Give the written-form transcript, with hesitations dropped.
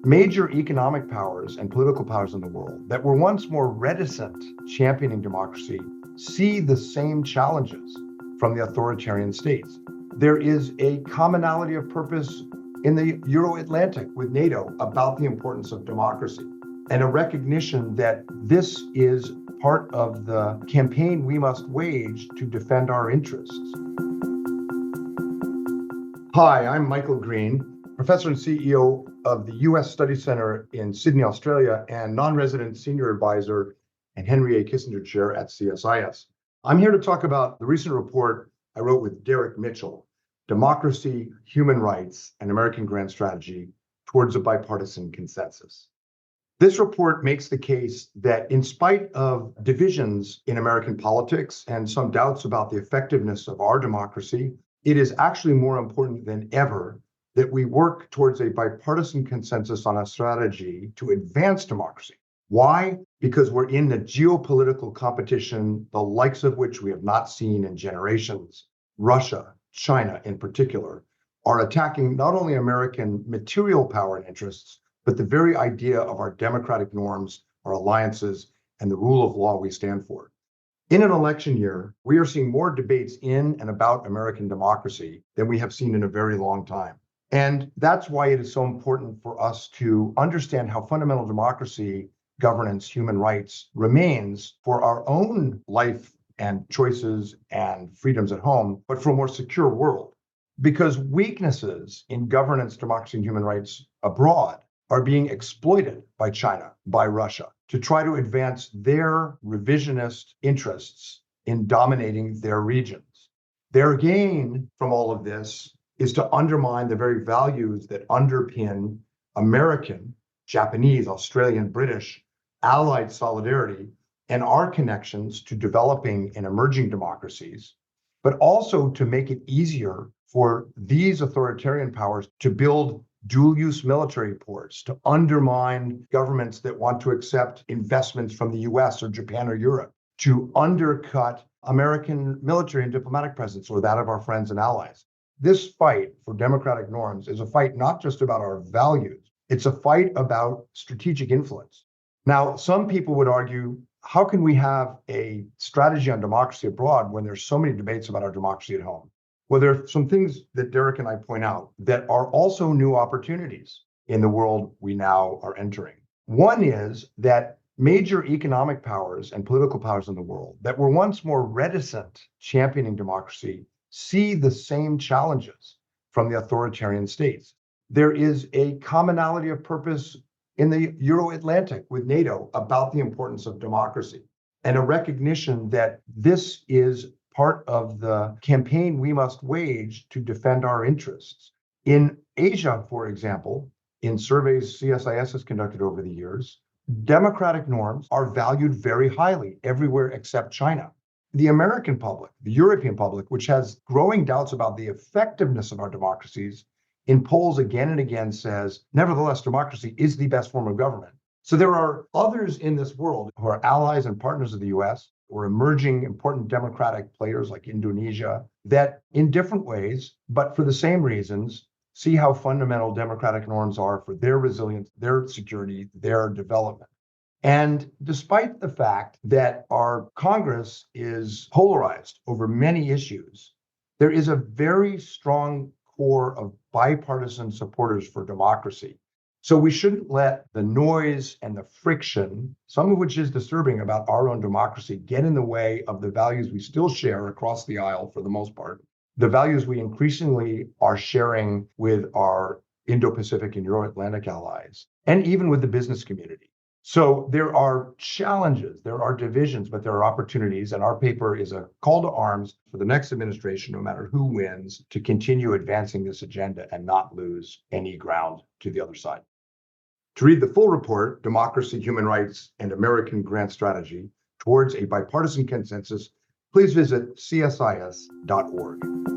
Major economic powers and political powers in the world that were once more reticent championing democracy see the same challenges from the authoritarian states. There is a commonality of purpose in the Euro-Atlantic with NATO about the importance of democracy and a recognition that this is part of the campaign we must wage to defend our interests. Hi, I'm Michael Green, Professor and CEO of the U.S. Study Center in Sydney, Australia, and non-resident senior advisor and Henry A. Kissinger Chair at CSIS. I'm here to talk about the recent report I wrote with Derek Mitchell, Democracy, Human Rights, and American Grand Strategy Towards a Bipartisan Consensus. This report makes the case that in spite of divisions in American politics and some doubts about the effectiveness of our democracy, it is actually more important than ever that we work towards a bipartisan consensus on a strategy to advance democracy. Why? Because we're in a geopolitical competition, the likes of which we have not seen in generations. Russia, China in particular, are attacking not only American material power and interests, but the very idea of our democratic norms, our alliances, and the rule of law we stand for. In an election year, we are seeing more debates in and about American democracy than we have seen in a very long time. And that's why it is so important for us to understand how fundamental democracy, governance, human rights remains for our own life and choices and freedoms at home, but for a more secure world. Because weaknesses in governance, democracy, and human rights abroad are being exploited by China, by Russia, to try to advance their revisionist interests in dominating their regions. Their gain from all of this is to undermine the very values that underpin American, Japanese, Australian, British, allied solidarity and our connections to developing and emerging democracies, but also to make it easier for these authoritarian powers to build dual-use military ports, to undermine governments that want to accept investments from the US or Japan or Europe, to undercut American military and diplomatic presence or that of our friends and allies. This fight for democratic norms is a fight not just about our values, it's a fight about strategic influence. Now, some people would argue, how can we have a strategy on democracy abroad when there's so many debates about our democracy at home? Well, there are some things that Derek and I point out that are also new opportunities in the world we now are entering. One is that major economic powers and political powers in the world that were once more reticent championing democracy see the same challenges from the authoritarian states. There is a commonality of purpose in the Euro-Atlantic with NATO about the importance of democracy and a recognition that this is part of the campaign we must wage to defend our interests. In Asia, for example, in surveys CSIS has conducted over the years, democratic norms are valued very highly everywhere except China. The American public, the European public, which has growing doubts about the effectiveness of our democracies, in polls again and again says, nevertheless, democracy is the best form of government. So there are others in this world who are allies and partners of the US or emerging important democratic players like Indonesia that in different ways, but for the same reasons, see how fundamental democratic norms are for their resilience, their security, their development. And despite the fact that our Congress is polarized over many issues, there is a very strong core of bipartisan supporters for democracy. So we shouldn't let the noise and the friction, some of which is disturbing about our own democracy, get in the way of the values we still share across the aisle for the most part, the values we increasingly are sharing with our Indo-Pacific and Euro-Atlantic allies, and even with the business community. So there are challenges, there are divisions, but there are opportunities. And our paper is a call to arms for the next administration, no matter who wins, to continue advancing this agenda and not lose any ground to the other side. To read the full report, Democracy, Human Rights, and American Grand Strategy Towards a Bipartisan Consensus, please visit csis.org.